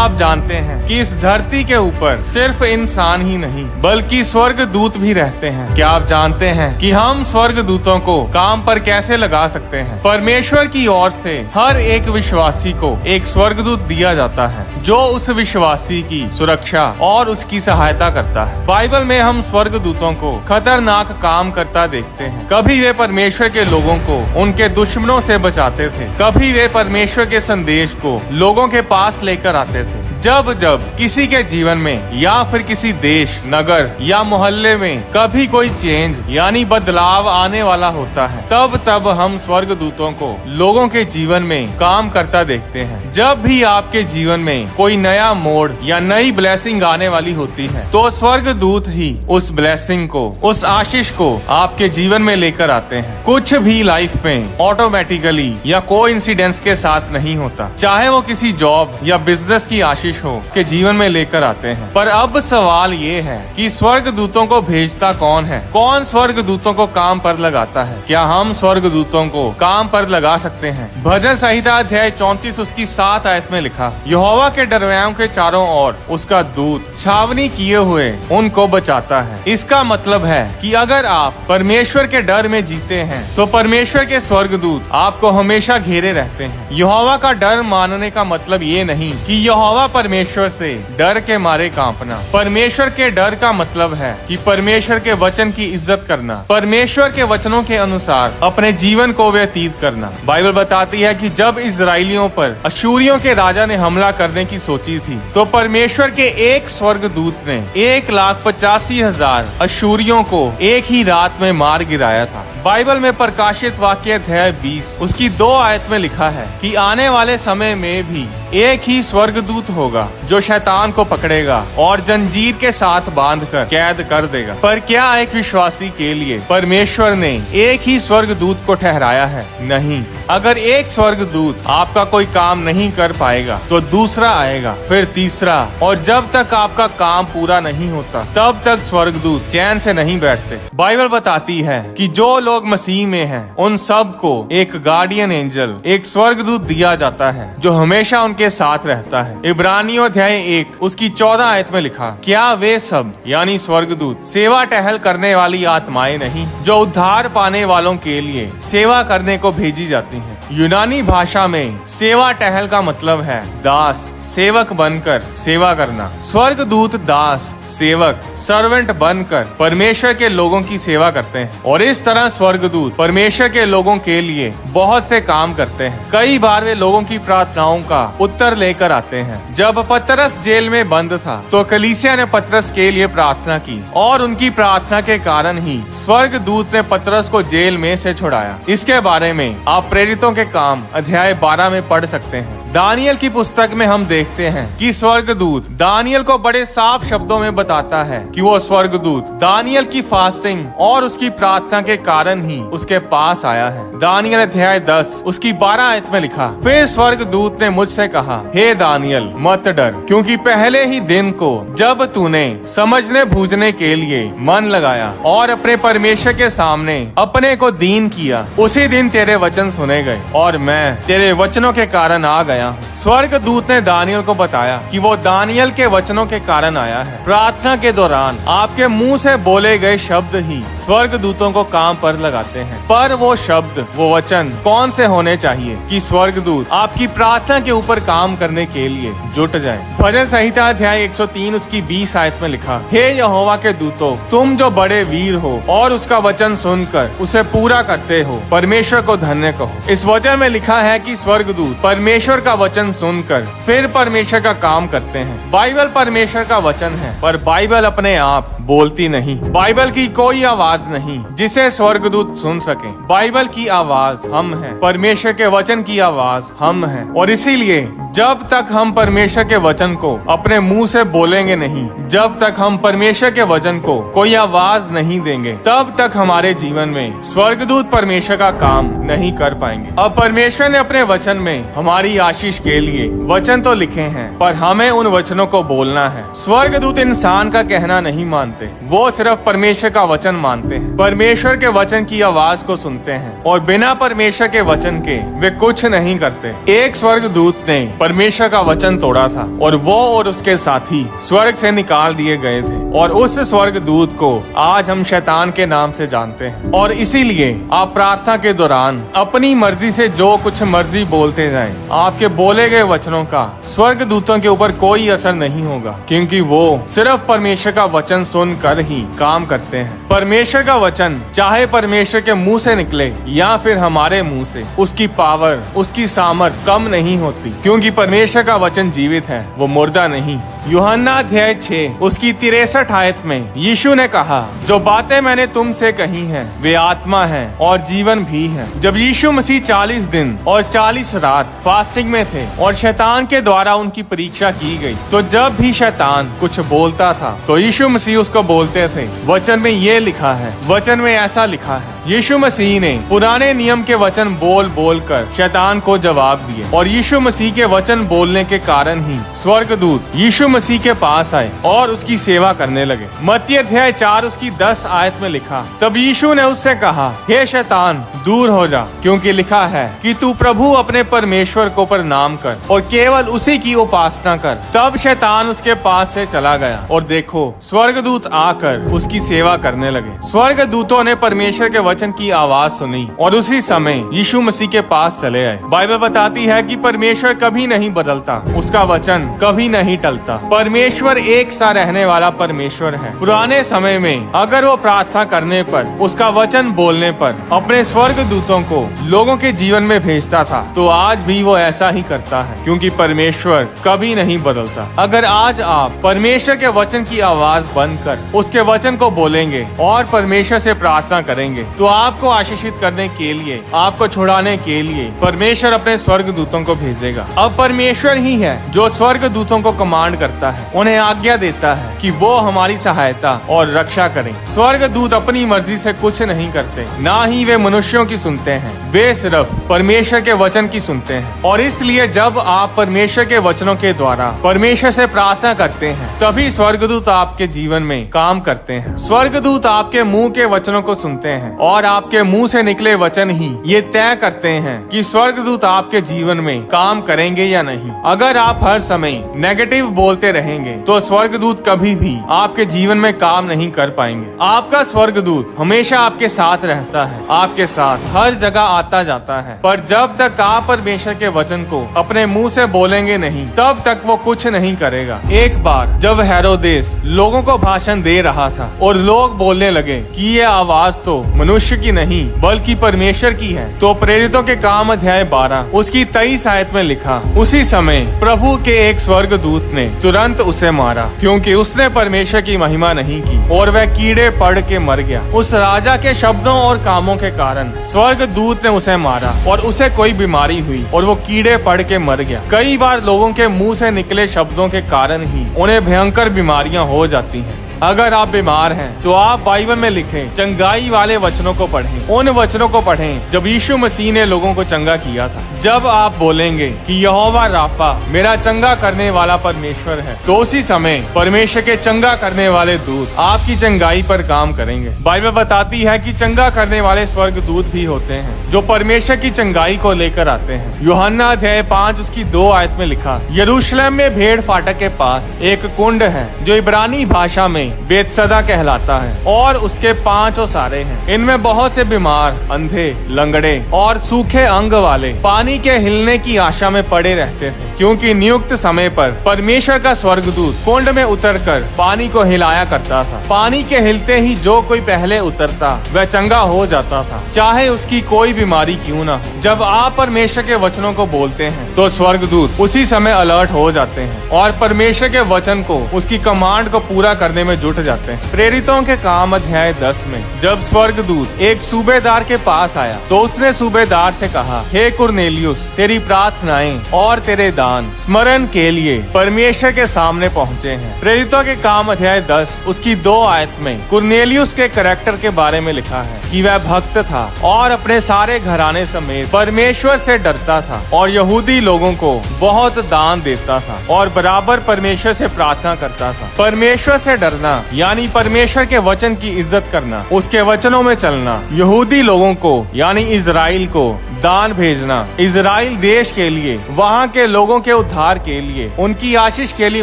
आप जानते हैं कि इस धरती के ऊपर सिर्फ इंसान ही नहीं बल्कि स्वर्ग दूत भी रहते हैं? क्या आप जानते हैं कि हम स्वर्ग दूतों को काम पर कैसे लगा सकते हैं? परमेश्वर की ओर से हर एक विश्वासी को एक स्वर्गदूत दिया जाता है जो उस विश्वासी की सुरक्षा और उसकी सहायता करता है। बाइबल में हम स्वर्ग दूतों को खतरनाक काम करता देखते हैं। कभी वे परमेश्वर के लोगों को उनके दुश्मनों से बचाते थे, कभी वे परमेश्वर के संदेश को लोगों के पास लेकर आते थे। जब जब किसी के जीवन में या फिर किसी देश, नगर या मोहल्ले में कभी कोई चेंज यानी बदलाव आने वाला होता है, तब तब हम स्वर्ग दूतों को लोगों के जीवन में काम करता देखते हैं। जब भी आपके जीवन में कोई नया मोड़ या नई ब्लेसिंग आने वाली होती है, तो स्वर्ग दूत ही उस ब्लेसिंग को, उस आशीष को आपके जीवन में लेकर आते हैं। कुछ भी लाइफ में ऑटोमेटिकली या कोइंसिडेंस के साथ नहीं होता, चाहे वो किसी जॉब या बिजनेस की आशीष हो के जीवन में लेकर आते हैं। पर अब सवाल ये है कि स्वर्ग दूतों को भेजता कौन है? कौन स्वर्ग दूतों को काम पर लगाता है? क्या हम स्वर्ग दूतों को काम पर लगा सकते हैं? भजन संहिता अध्याय 34 उसकी 7 आयत में लिखा, यहोवा के डरवैयों के चारों ओर उसका दूत छावनी किए हुए उनको बचाता है। इसका मतलब है कि अगर आप परमेश्वर के डर में जीते हैं तो परमेश्वर के स्वर्ग दूत आपको हमेशा घेरे रहते हैं। यहोवा का डर मानने का मतलब ये नहीं कि यहोवा परमेश्वर से डर के मारे कांपना। परमेश्वर के डर का मतलब है कि परमेश्वर के वचन की इज्जत करना, परमेश्वर के वचनों के अनुसार अपने जीवन को व्यतीत करना। बाइबल बताती है कि जब इजराइलियों पर अशूरियों के राजा ने हमला करने की सोची थी, तो परमेश्वर के एक स्वर्गदूत ने 1,85,000 अशूरियों को एक ही रात में मार गिराया था। बाइबल में प्रकाशित वाक्य अध्याय 20 उसकी 2 आयत में लिखा है कि आने वाले समय में भी एक ही स्वर्गदूत होगा जो शैतान को पकड़ेगा और जंजीर के साथ बांधकर कैद कर देगा। पर क्या एक विश्वासी के लिए परमेश्वर ने एक ही स्वर्गदूत को ठहराया है? नहीं। अगर एक स्वर्गदूत आपका कोई काम नहीं कर पाएगा तो दूसरा आएगा, फिर तीसरा, और जब तक आपका काम पूरा नहीं होता तब तक स्वर्गदूत चैन से नहीं बैठते। बाइबल बताती है कि जो लोग मसीह में हैं उन सब को एक गार्डियन एंजल, एक स्वर्गदूत दिया जाता है जो हमेशा उनके साथ रहता है। इब्रानियों अध्याय 1 उसकी 14 आयत में लिखा, क्या वे सब यानी स्वर्गदूत सेवा टहल करने वाली आत्माएं नहीं जो उद्धार पाने वालों के लिए सेवा करने को भेजी जाती हैं? यूनानी भाषा में सेवा टहल का मतलब है दास, सेवक बनकर सेवा करना। स्वर्गदूत दास, सेवक, सर्वेंट बनकर परमेश्वर के लोगों की सेवा करते हैं और इस तरह स्वर्गदूत परमेश्वर के लोगों के लिए बहुत से काम करते हैं। कई बार वे लोगों की प्रार्थनाओं का उत्तर लेकर आते हैं। जब पतरस जेल में बंद था तो कलीसिया ने पतरस के लिए प्रार्थना की और उनकी प्रार्थना के कारण ही स्वर्गदूत ने पतरस को जेल में से छुड़ाया। इसके बारे में आप प्रेरितों के काम अध्याय 12 में पढ़ सकते हैं। दानियल की पुस्तक में हम देखते हैं कि स्वर्गदूत दानियल को बड़े साफ शब्दों में बताता है कि वो स्वर्गदूत दानियल की फास्टिंग और उसकी प्रार्थना के कारण ही उसके पास आया है। दानियल अध्याय 10 उसकी 12 आयत में लिखा, फिर स्वर्गदूत ने मुझसे कहा, हे दानियल मत डर, क्योंकि पहले ही दिन को जब तूने समझने बूझने के लिए मन लगाया और अपने परमेश्वर के सामने अपने को दीन किया, उसी दिन तेरे वचन सुने गए और मैं तेरे वचनों के कारण आ गया। स्वर्गदूत ने दानियल को बताया कि वो दानियल के वचनों के कारण आया है। प्रार्थना के दौरान आपके मुंह से बोले गए शब्द ही स्वर्गदूतों को काम पर लगाते हैं। पर वो शब्द, वो वचन कौन से होने चाहिए कि स्वर्गदूत आपकी प्रार्थना के ऊपर काम करने के लिए जुट जाए? भजन संहिता अध्याय 103 उसकी 20 आयत में लिखा, हे यहोवा के दूतों, तुम जो बड़े वीर हो और उसका वचन सुनकर उसे पूरा करते हो, परमेश्वर को धन्य कहो। इस वचन में लिखा है कि स्वर्गदूत परमेश्वर का वचन सुनकर फिर परमेश्वर का काम करते हैं। बाइबल परमेश्वर का वचन है, पर बाइबल अपने आप बोलती नहीं। बाइबल की कोई आवाज नहीं जिसे स्वर्गदूत सुन सके। बाइबल की आवाज हम हैं, परमेश्वर के वचन की आवाज हम हैं, और इसीलिए जब तक हम परमेश्वर के वचन को अपने मुंह से बोलेंगे नहीं, जब तक हम परमेश्वर के वचन को कोई आवाज नहीं देंगे, तब तक हमारे जीवन में स्वर्गदूत परमेश्वर का काम नहीं कर पाएंगे। अब परमेश्वर ने अपने वचन में हमारी आशीष आशीष के लिए वचन तो लिखे हैं, पर हमें उन वचनों को बोलना है। स्वर्गदूत इंसान का कहना नहीं मानते, वो सिर्फ परमेश्वर का वचन मानते हैं, परमेश्वर के वचन की आवाज को सुनते हैं और बिना परमेश्वर के वचन के वे कुछ नहीं करते। एक स्वर्गदूत ने परमेश्वर का वचन तोड़ा था और वो और उसके साथी स्वर्ग से निकाल दिए गए थे, और उस स्वर्गदूत को आज हम शैतान के नाम से जानते हैं। और इसीलिए आप प्रार्थना के दौरान अपनी मर्जी से जो कुछ मर्जी बोलते जाएं, आपके बोले गए वचनों का स्वर्गदूतों के ऊपर कोई असर नहीं होगा, क्योंकि वो सिर्फ परमेश्वर का वचन सुनकर ही काम करते हैं। परमेश्वर का वचन चाहे परमेश्वर के मुंह से निकले या फिर हमारे मुंह से, उसकी पावर, उसकी सामर्थ कम नहीं होती, क्योंकि परमेश्वर का वचन जीवित है, वो मुर्दा नहीं। यूहन्ना अध्याय 6 उसकी 63 आयत में यीशु ने कहा, जो बातें मैंने तुमसे कही हैं वे आत्मा है और जीवन भी है। जब यीशु मसीह 40 दिन और 40 रात फास्टिंग में थे और शैतान के द्वारा उनकी परीक्षा की गई, तो जब भी शैतान कुछ बोलता था तो यीशु मसीह उसको बोलते थे, वचन में ये लिखा है, वचन में ऐसा लिखा है। यीशु मसीह ने पुराने नियम के वचन बोल बोल कर शैतान को जवाब दिए, और यीशु मसीह के वचन बोलने के कारण ही स्वर्गदूत यीशु मसीह के पास आए और उसकी सेवा करने लगे। मत्ती अध्याय 4 उसकी 10 आयत में लिखा, तब यीशु ने उससे कहा, हे शैतान दूर हो जा, क्योंकि लिखा है कि तू प्रभु अपने परमेश्वर को प्रणाम कर और केवल उसी की उपासना कर। तब शैतान उसके पास से चला गया और देखो स्वर्गदूत आकर उसकी सेवा करने लगे। स्वर्गदूतों ने परमेश्वर के वचन की आवाज सुनी और उसी समय यीशु मसीह के पास चले आए। बाइबल बताती है कि परमेश्वर कभी नहीं बदलता, उसका वचन कभी नहीं टलता। परमेश्वर एक सा रहने वाला परमेश्वर है। पुराने समय में अगर वो प्रार्थना करने पर, उसका वचन बोलने पर अपने स्वर्गदूतों को लोगों के जीवन में भेजता था, तो आज भी वो ऐसा ही करता है, क्योंकि परमेश्वर कभी नहीं बदलता। अगर आज आप परमेश्वर के वचन की आवाज बंद कर उसके वचन को बोलेंगे और परमेश्वर से प्रार्थना करेंगे, तो आपको आशीषित करने के लिए, आपको छुड़ाने के लिए परमेश्वर अपने स्वर्गदूतों को भेजेगा। अब परमेश्वर ही है जो स्वर्गदूतों को कमांड करता है, उन्हें आज्ञा देता है कि वो हमारी सहायता और रक्षा करें। स्वर्गदूत अपनी मर्जी से कुछ नहीं करते, ना ही वे मनुष्यों की सुनते हैं, वे सिर्फ परमेश्वर के वचन की सुनते हैं। और इसलिए जब आप परमेश्वर के वचनों के द्वारा परमेश्वर से प्रार्थना करते हैं, तभी स्वर्गदूत आपके जीवन में काम करते हैं। स्वर्गदूत आपके मुंह के वचनों को सुनते हैं और आपके मुंह से निकले वचन ही ये तय करते हैं कि स्वर्गदूत आपके जीवन में काम करेंगे या नहीं। अगर आप हर समय नेगेटिव बोलते रहेंगे तो स्वर्गदूत कभी भी आपके जीवन में काम नहीं कर पाएंगे। आपका स्वर्गदूत हमेशा आपके साथ रहता है, आपके साथ हर जगह आता जाता है, पर जब तक आप परमेश्वर के वचन को अपने मुंह से बोलेंगे नहीं, तब तक वो कुछ नहीं करेगा। एक बार जब हेरोदेस लोगों को भाषण दे रहा था और लोग बोलने लगे कि ये आवाज तो मनुष्य की नहीं बल्कि परमेश्वर की है, तो प्रेरितों के काम अध्याय 12 उसकी 23 आयत में लिखा, उसी समय प्रभु के एक स्वर्गदूत ने तुरंत उसे मारा, क्योंकि उसने परमेश्वर की महिमा नहीं की और वह कीड़े पड़ के मर गया। उस राजा के शब्दों और कामों के कारण स्वर्गदूत ने उसे मारा और उसे कोई बीमारी हुई और वो कीड़े पड़ के मर गया। कई बार लोगों के मुंह से निकले शब्दों के कारण ही उन्हें भयंकर बीमारियां हो जाती हैं। अगर आप बीमार हैं तो आप बाइबल में लिखे चंगाई वाले वचनों को पढ़ें, उन वचनों को पढ़ें जब यीशु मसीह ने लोगों को चंगा किया था। जब आप बोलेंगे कि यहोवा राफा मेरा चंगा करने वाला परमेश्वर है, तो उसी समय परमेश्वर के चंगा करने वाले दूत आपकी चंगाई पर काम करेंगे। बाइबल बताती है कि चंगा करने वाले स्वर्गदूत भी होते हैं जो परमेश्वर की चंगाई को लेकर आते हैं। यूहन्ना अध्याय 5 उसकी 2 आयत में लिखा, यरूशलेम में भेड़ फाटक के पास एक कुंड है जो इब्रानी भाषा में बेतसदा कहलाता है, और उसके 5 ओसारे हैं। इनमें बहुत से बीमार, अंधे, लंगड़े और सूखे अंग वाले पानी के हिलने की आशा में पड़े रहते थे, क्योंकि नियुक्त समय पर परमेश्वर का स्वर्गदूत कुंड में उतरकर पानी को हिलाया करता था। पानी के हिलते ही जो कोई पहले उतरता वह चंगा हो जाता था, चाहे उसकी कोई बीमारी क्यों ना हो। जब आप परमेश्वर के वचनों को बोलते हैं तो स्वर्गदूत उसी समय अलर्ट हो जाते हैं और परमेश्वर के वचन को, उसकी कमांड को पूरा करने में जुट जाते हैं। प्रेरितों के काम अध्याय 10 में जब स्वर्गदूत एक सूबेदार के पास आया तो उसने सूबेदार से कहा, हे कुरनेलियुस, तेरी प्रार्थनाएं और तेरे दान स्मरण के लिए परमेश्वर के सामने पहुँचे हैं। प्रेरितों के काम अध्याय 10 उसकी 2 आयत में कुरनेलियुस के करैक्टर के बारे में लिखा है कि वह भक्त था और अपने सारे घराने समेत परमेश्वर से डरता था और यहूदी लोगों को बहुत दान देता था और बराबर परमेश्वर से प्रार्थना करता था। परमेश्वर से डरना यानी परमेश्वर के वचन की इज्जत करना, उसके वचनों में चलना, यहूदी लोगों को यानी इजराइल को दान भेजना, इजराइल देश के लिए, वहाँ के लोगों के उद्धार के लिए, उनकी आशीष के लिए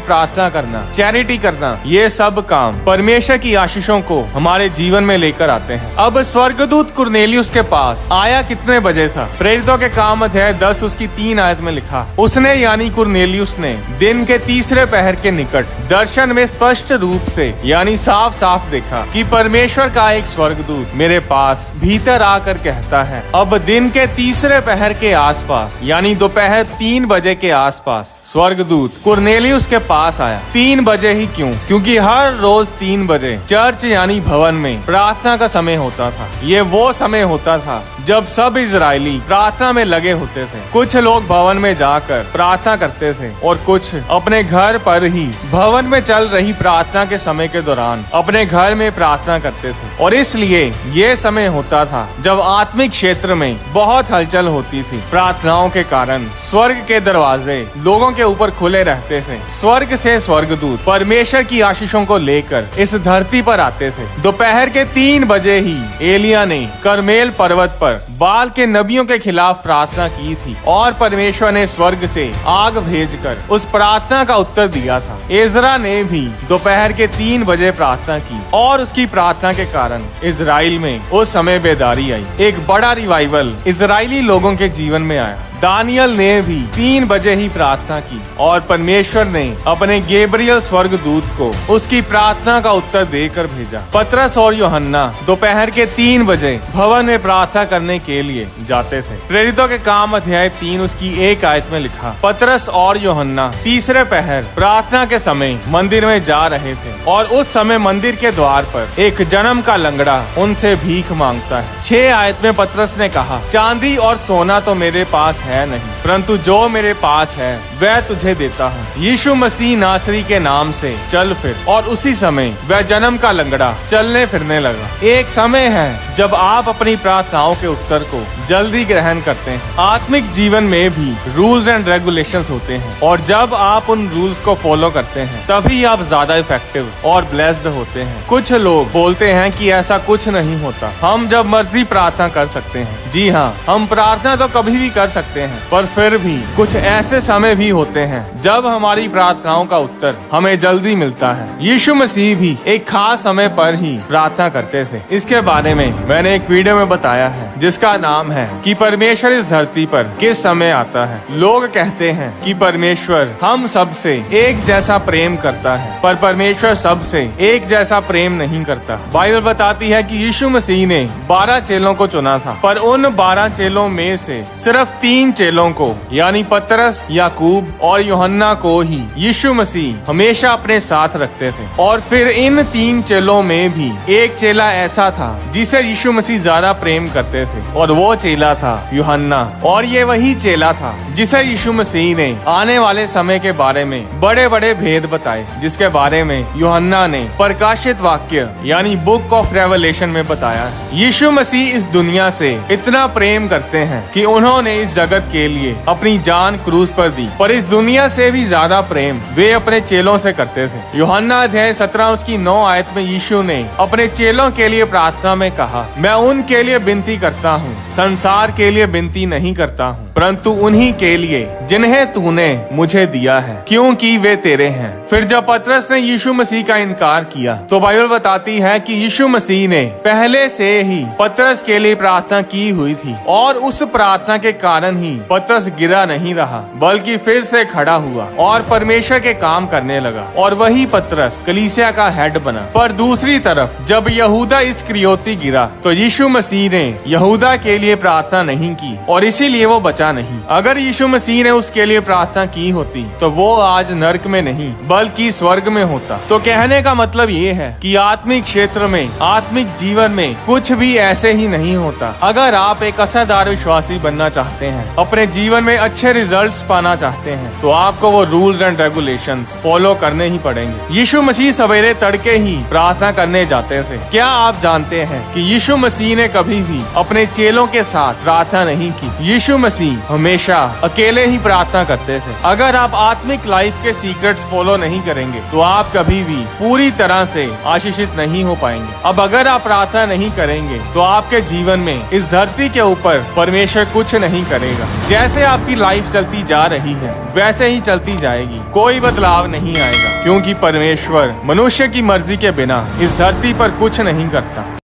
प्रार्थना करना, चैरिटी करना, ये सब काम परमेश्वर की आशीषों को हमारे जीवन में लेकर आते हैं। अब स्वर्गदूत कुरनेलियुस के पास आया कितने बजे था? प्रेरितों के काम अध्याय 10 उसकी 3 आयत में लिखा, उसने यानी कुरनेलियुस ने दिन के तीसरे पहर के निकट दर्शन में स्पष्ट रूप से यानी साफ साफ देखा कि परमेश्वर का एक स्वर्गदूत मेरे पास भीतर आकर कहता है। अब दिन के तीसरे पहर के आसपास यानी दोपहर 3 बजे के आसपास स्वर्गदूत कुरनेलियुस के पास आया। 3 बजे ही क्यों? क्योंकि हर रोज 3 बजे चर्च यानी भवन में प्रार्थना का समय होता था। ये वो समय होता था जब सब इजरायली प्रार्थना में लगे होते थे। कुछ लोग भवन में जाकर प्रार्थना करते थे और कुछ अपने घर पर ही भवन में चल रही प्रार्थना के समय के दौरान अपने घर में प्रार्थना करते थे। और इसलिए ये समय होता था जब आत्मिक क्षेत्र में बहुत हलचल होती थी। प्रार्थनाओं के कारण स्वर्ग के दरवाजे लोगों के ऊपर खुले रहते थे। स्वर्ग से स्वर्गदूत परमेश्वर की आशीषों को लेकर इस धरती पर आते थे। दोपहर के 3 बजे ही एलिया ने करमेल पर्वत पर बाल के नबियों के खिलाफ प्रार्थना की थी और परमेश्वर ने स्वर्ग से आग भेजकर उस प्रार्थना का उत्तर दिया था। एजरा ने भी दोपहर के 3 बजे प्रार्थना की और उसकी प्रार्थना के कारण इजराइल में उस समय बेदारी आई। एक बड़ा रिवाइवल इजरायली लोगों के जीवन में आया। दानियल ने भी 3 बजे ही प्रार्थना की और परमेश्वर ने अपने गैब्रियल स्वर्गदूत को उसकी प्रार्थना का उत्तर देकर भेजा। पतरस और यूहन्ना दोपहर के 3 बजे भवन में प्रार्थना करने के लिए जाते थे। प्रेरितों के काम अध्याय 3 उसकी 1 आयत में लिखा, पतरस और यूहन्ना तीसरे पहर प्रार्थना के समय मंदिर में जा रहे थे और उस समय मंदिर के द्वार पर एक जन्म का लंगड़ा उनसे भीख मांगता है। 6 आयत में पतरस ने कहा, चांदी और सोना तो मेरे पास है नहीं, परंतु जो मेरे पास है वह तुझे देता हूँ। यीशु मसीह नासरी के नाम से चल फिर। और उसी समय वह जन्म का लंगड़ा चलने फिरने लगा। एक समय है जब आप अपनी प्रार्थनाओं के उत्तर को जल्दी ग्रहण करते हैं। आत्मिक जीवन में भी रूल्स एंड रेगुलेशंस होते हैं और जब आप उन रूल्स को फॉलो करते हैं तभी आप ज्यादा इफेक्टिव और ब्लेस्ड होते हैं। कुछ लोग बोलते हैं कि ऐसा कुछ नहीं होता, हम जब मर्जी प्रार्थना कर सकते हैं। जी हाँ, हम प्रार्थना तो कभी भी कर सकते हैं, पर फिर भी कुछ ऐसे समय भी होते हैं जब हमारी प्रार्थनाओं का उत्तर हमें जल्दी मिलता है। यीशु मसीह भी एक खास समय पर ही प्रार्थना करते थे। इसके बारे में मैंने एक वीडियो में बताया है जिसका नाम है कि परमेश्वर इस धरती पर किस समय आता है। लोग कहते हैं कि परमेश्वर हम सबसे एक जैसा प्रेम करता है, पर परमेश्वर सबसे एक जैसा प्रेम नहीं करता। बाइबल बताती है कि यीशु मसीह ने 12 चेलों को चुना था, पर उन 12 चेलों में से सिर्फ 3 चेलों को यानी पतरस, याकूब और यूहन्ना को ही यीशु मसीह हमेशा अपने साथ रखते थे। और फिर इन 3 चेलों में भी एक चेला ऐसा था जिसे यीशु मसीह ज्यादा प्रेम करते थे और वो चेला था यूहन्ना। और ये वही चेला था जिसे यीशु मसीह ने आने वाले समय के बारे में बड़े बड़े भेद बताए, जिसके बारे में यूहन्ना ने प्रकाशित वाक्य यानी बुक ऑफ रेवलेशन में बताया है। यीशु मसीह इस दुनिया से इतना प्रेम करते हैं कि उन्होंने इस जगत के लिए अपनी जान क्रूस पर दी, पर इस दुनिया से भी ज्यादा प्रेम वे अपने चेलों से करते थे। यूहन्ना अध्याय 17 उसकी 9 आयत में यीशु ने अपने चेलों के लिए प्रार्थना में कहा, मैं उनके लिए विनती करता हूँ, संसार के लिए विनती नहीं करता हूँ, परंतु उन्हीं के लिए जिन्हें तूने मुझे दिया है, क्योंकि वे तेरे हैं। फिर जब पतरस ने यीशु मसीह का इनकार किया तो बाइबल बताती है कि यीशु मसीह ने पहले से ही पतरस के लिए प्रार्थना की हुई थी और उस प्रार्थना के कारण ही पतरस गिरा नहीं रहा, बल्कि फिर से खड़ा हुआ और परमेश्वर के काम करने लगा और वही पतरस कलीसिया का हेड बना। पर दूसरी तरफ जब यहूदा इस्करियोती गिरा तो यीशु मसीह ने यहूदा के लिए प्रार्थना नहीं की और इसीलिए वो बचा नहीं। अगर यीशु मसीह ने उसके लिए प्रार्थना की होती तो वो आज नर्क में नहीं बल्कि स्वर्ग में होता। तो कहने का मतलब ये है कि आत्मिक क्षेत्र में, आत्मिक जीवन में कुछ भी ऐसे ही नहीं होता। अगर आप एक असरदार विश्वासी बनना चाहते हैं, अपने जीवन में अच्छे रिजल्ट्स पाना चाहते हैं, तो आपको वो रूल्स एंड रेगुलेशंस फॉलो करने ही पड़ेंगे। यीशु मसीह सवेरे तड़के ही प्रार्थना करने जाते थे। क्या आप जानते हैं कि यीशु मसीह ने कभी भी अपने चेलों के साथ प्रार्थना नहीं की? यीशु मसीह हमेशा अकेले ही प्रार्थना करते थे। अगर आप आत्मिक लाइफ के सीक्रेट्स फॉलो नहीं करेंगे तो आप कभी भी पूरी तरह से आशीषित नहीं हो पाएंगे। अब अगर आप प्रार्थना नहीं करेंगे तो आपके जीवन में, इस धरती के ऊपर परमेश्वर कुछ नहीं करेगा। जैसे आपकी लाइफ चलती जा रही है वैसे ही चलती जाएगी, कोई बदलाव नहीं आएगा, क्योंकि परमेश्वर मनुष्य की मर्जी के बिना इस धरती पर कुछ नहीं करता।